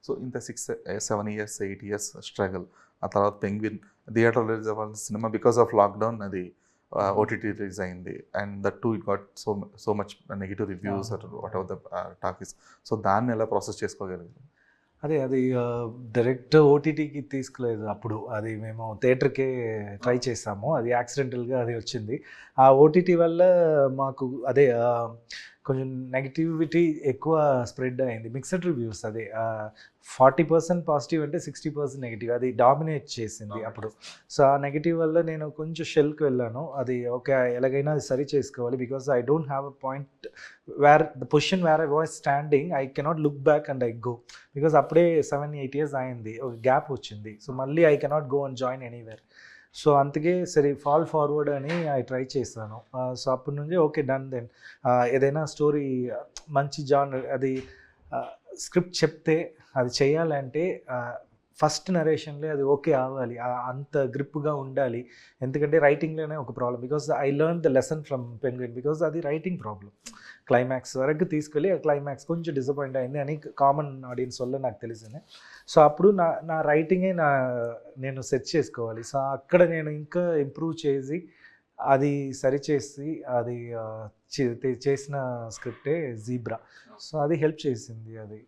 So ఇంత 6-7 years 8 years struggle. ఆ తర్వాత పెంగ్విన్ థియేటర్లో రిలీజ్ అవ్వాల్సిన సినిమా బికాస్ ఆఫ్ లాక్డౌన్ అది ఓటీటీ రిలీజ్ అయింది. And that two it got so much negative reviews what ever the talk is. So దాన్ని ఎలా ప్రాసెస్ చేసుకోగలిగారు? అది డైరెక్ట్ ఓటీటీకి తీసుకోలేదు అప్పుడు. అది మేము థియేటర్కే ట్రై చేసాము. అది యాక్సిడెంటల్గా అది వచ్చింది. ఆ ఓటీటీ వల్ల మాకు కొంచెం నెగిటివిటీ ఎక్కువ స్ప్రెడ్ అయింది. Mixed reviews. అది 40% పాజిటివ్ అంటే 60% నెగిటివ్. అది డామినేట్ చేసింది అప్పుడు. సో ఆ నెగిటివ్ వల్ల నేను కొంచెం షెల్కి వెళ్ళాను. అది ఓకే, ఎలాగైనా అది సరి చేసుకోవాలి. Because I don't have a point the position where I was standing. I cannot look back and I go. Because అప్పుడే 7-8 years అయింది, ఒక గ్యాప్ వచ్చింది. సో మళ్ళీ I cannot go and join anywhere. So అందుకే సరే ఫాల్ ఫార్వర్డ్ అని I try చేశాను. So అప్పటి నుంచి ఓకే డన్. దెన్ ఏదైనా స్టోరీ మంచి అది స్క్రిప్ట్ చెప్తే అది చేయాలంటే ఫస్ట్ నరేషన్లే అది ఓకే అవ్వాలి, అంత గ్రిప్గా ఉండాలి. ఎందుకంటే రైటింగ్లోనే ఒక problem. Because I learn the lesson from penguin. Because అది రైటింగ్ ప్రాబ్లం. క్లైమాక్స్ వరకు తీసుకెళ్ళి ఆ క్లైమాక్స్ కొంచెం డిసప్పాయింట్ అయింది అని కామన్ ఆడియన్స్ వల్ల నాకు తెలిసింది. సో అప్పుడు నా రైటింగే నేను సెట్ చేసుకోవాలి. సో అక్కడ నేను ఇంకా ఇంప్రూవ్ చేసి అది సరిచేసి అది చేసిన స్క్రిప్టే జీబ్రా. సో అది హెల్ప్ చేసింది. అది